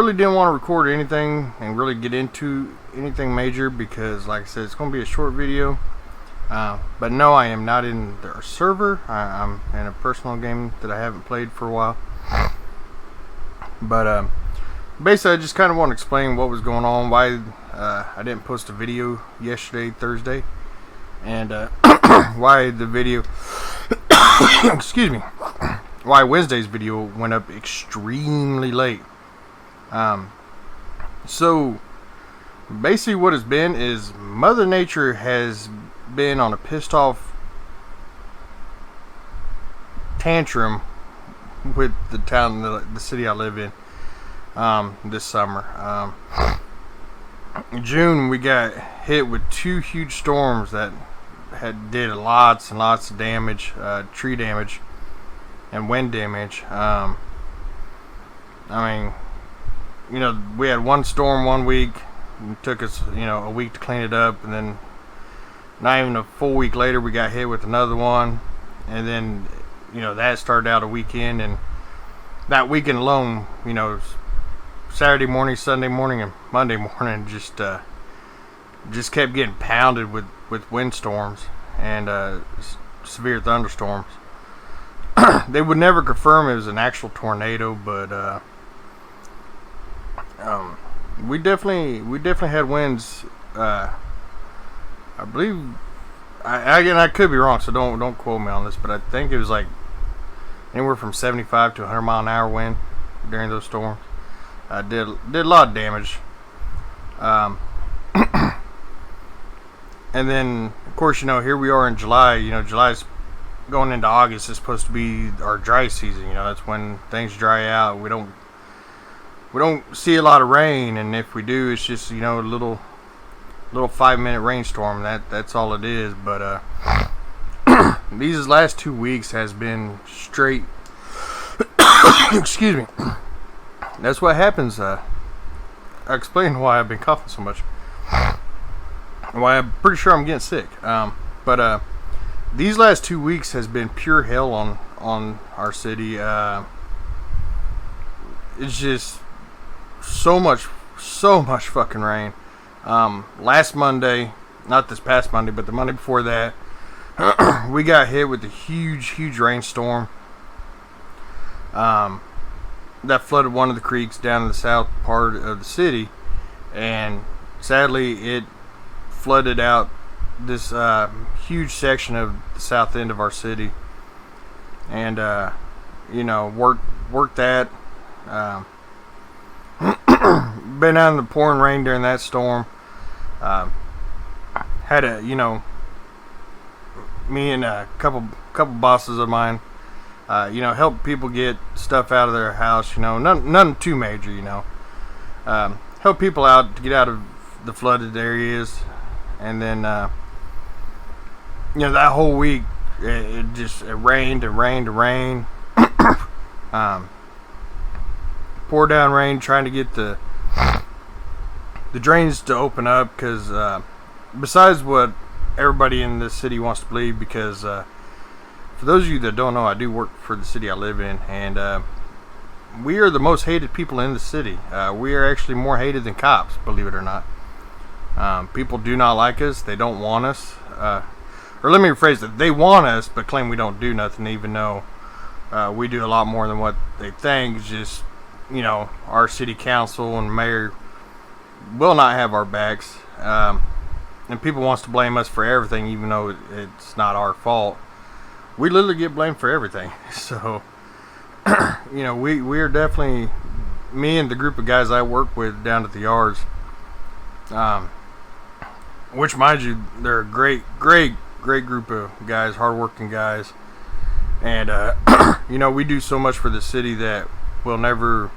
really didn't want to record anything and really get into anything major because, like I said, it's going to be a short video. But no, I am not in their server. I'm in a personal game that I haven't played for a while. But basically, I just kind of want to explain what was going on, why I didn't post a video yesterday, Thursday, and why the video, excuse me, why Wednesday's video went up extremely late. So basically what it's been is Mother Nature has been on a pissed off tantrum with the town, the city I live in, this summer. In June we got hit with 2 huge storms that did lots and lots of damage, tree damage and wind damage. I mean, you know, we had one storm one week. It took us, you know, a week to clean it up, and then not even a full week later we got hit with another one, and then, you know, that started out a weekend, and that weekend alone, you know, Saturday morning, Sunday morning, and Monday morning just kept getting pounded with windstorms and severe thunderstorms. They would never confirm it was an actual tornado, but we definitely had winds. I believe, again, I could be wrong, so don't quote me on this, but I think it was like anywhere from 75 to 100 mile an hour wind during those storms. Did a lot of damage. And then, of course, you know, here we are in July. You know, July's going into August. It's supposed to be our dry season. You know, that's when things dry out. We don't see a lot of rain, and if we do, it's just, you know, a little 5-minute rainstorm. That's all it is. But these last 2 weeks has been straight. Excuse me. That's what happens. I explained why I've been coughing so much. Why I'm pretty sure I'm getting sick. But these last 2 weeks has been pure hell on our city. It's just so much fucking rain. Last Monday, not this past Monday, but the Monday before that, we got hit with a huge rainstorm that flooded one of the creeks down in the south part of the city, and sadly it flooded out this huge section of the south end of our city, and you know, worked that. Been out in the pouring rain during that storm. Had a, you know, me and a couple bosses of mine, you know, help people get stuff out of their house. You know, nothing too major. You know, help people out to get out of the flooded areas, and then you know, that whole week it rained and rained and rained. Pour down rain, trying to get the drains to open up, because besides what everybody in this city wants to believe, because for those of you that don't know, I do work for the city I live in, and we are the most hated people in the city. We are actually more hated than cops, believe it or not. People do not like us. They don't want us, or let me rephrase it, they want us but claim we don't do nothing, even though we do a lot more than what they think. It's just, you know, our city council and mayor will not have our backs, and people wants to blame us for everything, even though it's not our fault. We literally get blamed for everything. So you know, we are definitely, me and the group of guys I work with down at the yards, which, mind you, they're a great group of guys, hardworking guys, and you know, we do so much for the city that we'll never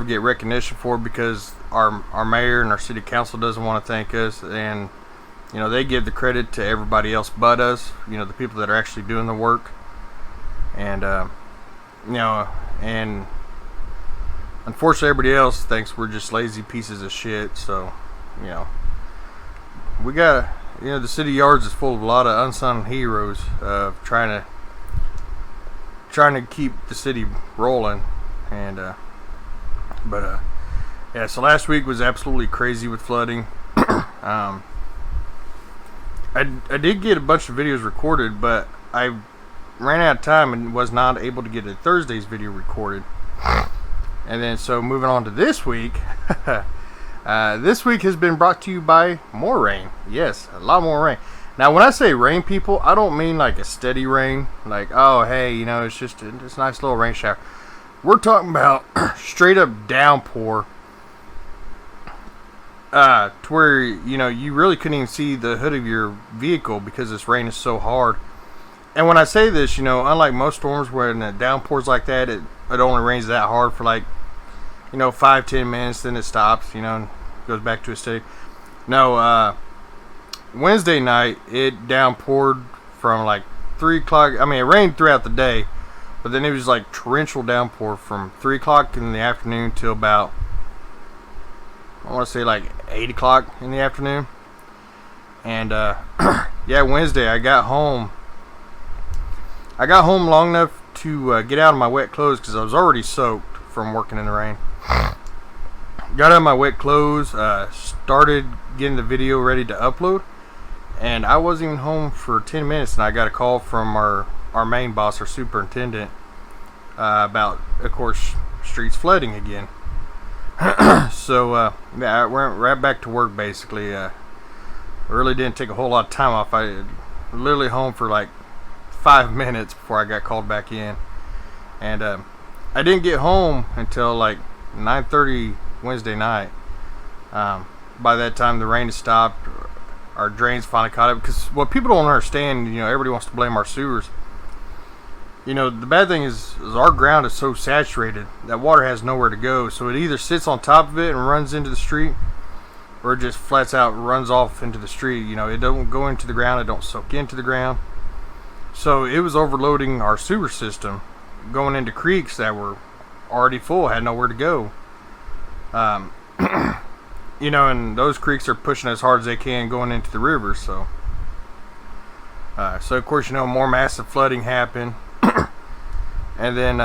get recognition for, because our mayor and our city council doesn't want to thank us, and you know, they give the credit to everybody else but us, you know, the people that are actually doing the work. And you know, and unfortunately everybody else thinks we're just lazy pieces of shit. So, you know, we got, you know, the city yards is full of a lot of unsung heroes of trying to keep the city rolling, and But yeah, so last week was absolutely crazy with flooding. I did get a bunch of videos recorded, but I ran out of time and was not able to get a Thursday's video recorded. And then so moving on to this week. This week has been brought to you by more rain. Yes, a lot more rain. Now, when I say rain, people, I don't mean like a steady rain. Like, oh, hey, you know, it's just a nice little rain shower. We're talking about straight up downpour. To where, you know, you really couldn't even see the hood of your vehicle because this rain is so hard. And when I say this, you know, unlike most storms where it downpours like that, it only rains that hard for like, you know, 5-10 minutes, then it stops, you know, and goes back to a steady. No, Wednesday night, it downpoured from like 3 o'clock. I mean, it rained throughout the day, but then it was like torrential downpour from 3 o'clock in the afternoon till about, I want to say like 8 o'clock in the afternoon. And yeah, Wednesday I got home. I got home long enough to get out of my wet clothes because I was already soaked from working in the rain. Got out of my wet clothes, started getting the video ready to upload, and I wasn't even home for 10 minutes, and I got a call from our main boss, our superintendent, about, of course, streets flooding again. So yeah, I went right back to work basically. I really didn't take a whole lot of time off. I was literally home for like 5 minutes before I got called back in, and I didn't get home until like 9:30 Wednesday night. By that time the rain had stopped. Our drains finally caught up, because what people don't understand, you know, everybody wants to blame our sewers. You know, the bad thing is our ground is so saturated that water has nowhere to go, so it either sits on top of it and runs into the street, or it just flats out and runs off into the street. You know, it don't go into the ground, it don't soak into the ground. So it was overloading our sewer system, going into creeks that were already full, had nowhere to go. You know, and those creeks are pushing as hard as they can going into the river. So of course, you know, more massive flooding happened. And then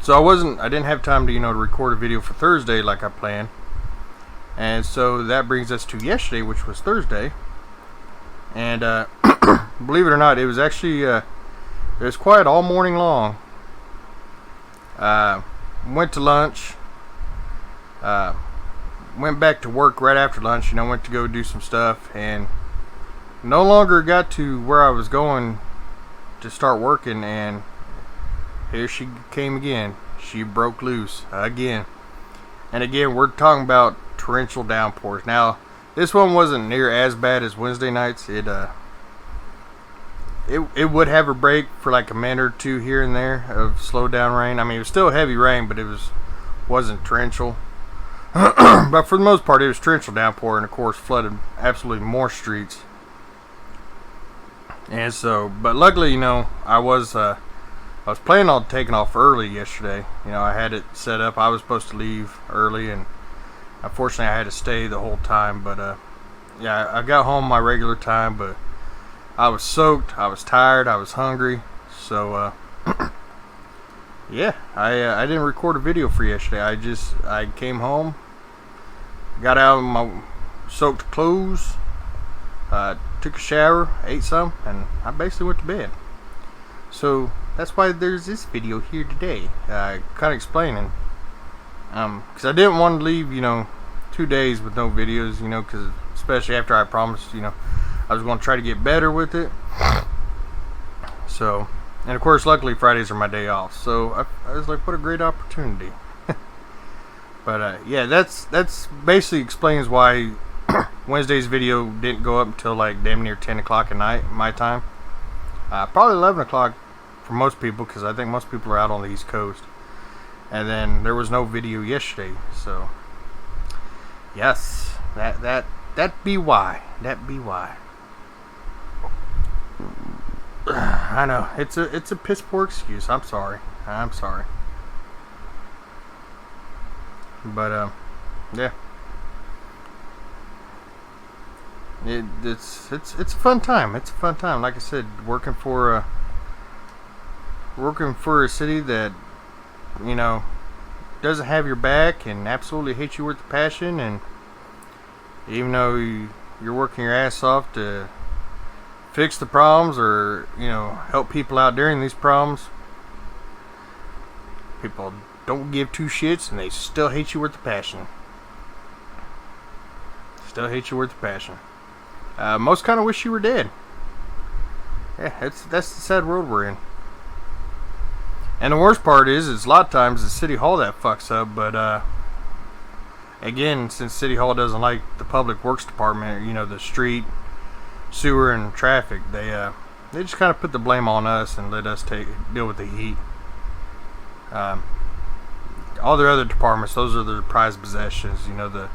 so I didn't have time to, you know, to record a video for Thursday like I planned. And so that brings us to yesterday, which was Thursday. And believe it or not, it was actually it was quiet all morning long. Went to lunch, went back to work right after lunch, you know, went to go do some stuff, and no longer got to where I was going to start working, and here she came again. She broke loose again. And again, we're talking about torrential downpours. Now, this one wasn't near as bad as Wednesday nights. It would have a break for like a minute or two here and there of slow down rain. I mean, it was still heavy rain, but it wasn't torrential. But for the most part, it was torrential downpour, and of course flooded absolutely more streets. And so, but luckily, you know, I was planning on taking off early yesterday. You know, I had it set up. I was supposed to leave early, and unfortunately I had to stay the whole time. But yeah, I got home my regular time, but I was soaked, I was tired, I was hungry. So yeah, I didn't record a video for yesterday. I came home, got out of my soaked clothes, took a shower, ate some, and I basically went to bed. So that's why there's this video here today, kind of explaining, because I didn't want to leave, you know, 2 days with no videos, you know, because especially after I promised, you know, I was going to try to get better with it. So, and of course, luckily Fridays are my day off, so I was like, what a great opportunity. But yeah, that's basically explains why Wednesday's video didn't go up until like damn near 10 o'clock at night, my time. Probably 11 o'clock for most people, because I think most people are out on the East Coast. And then there was no video yesterday, so yes, that be why. That be why. I know it's a piss poor excuse. I'm sorry. But yeah. It's a fun time. It's a fun time. Like I said, working for a city that, you know, doesn't have your back and absolutely hates you with a passion, and even though you're working your ass off to fix the problems or, you know, help people out during these problems, people don't give two shits and they still hate you with a passion. Still hate you with a passion. Most kind of wish you were dead. Yeah, that's the sad world we're in. And the worst part is a lot of times it's City Hall that fucks up, but again, since City Hall doesn't like the Public Works Department, you know, the street, sewer, and traffic, they just kind of put the blame on us and let us deal with the heat. All their other departments, those are their prized possessions. You know, the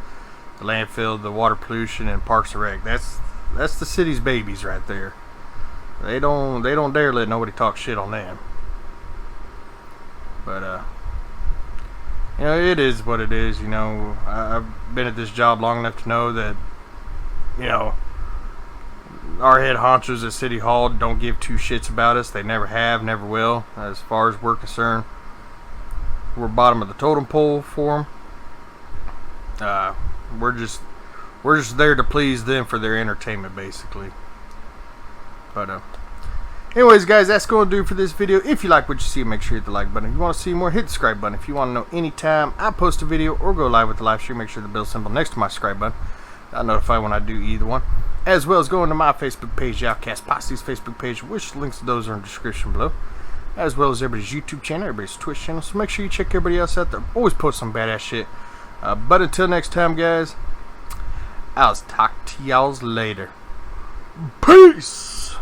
landfill, the water pollution, and Parks and Rec. That's the city's babies right there. They don't dare let nobody talk shit on them. But you know, it is what it is. You know, I've been at this job long enough to know that, you know, our head honchos at City Hall don't give two shits about us. They never have, never will. As far as we're concerned, we're bottom of the totem pole for them. We're just there to please them for their entertainment, basically. But anyways, guys, that's going to do for this video. If you like what you see, make sure you hit the like button. If you want to see more, hit the subscribe button. If you want to know anytime I post a video or go live with the live stream, make sure the bell symbol next to my subscribe button. I'll notify when I do either one. As well as going to my Facebook page, the Outcast Posse's Facebook page, which links to those are in the description below. As well as everybody's YouTube channel, everybody's Twitch channel. So make sure you check everybody else out there. Always post some badass shit. But until next time, guys, I'll talk to y'all later. Peace!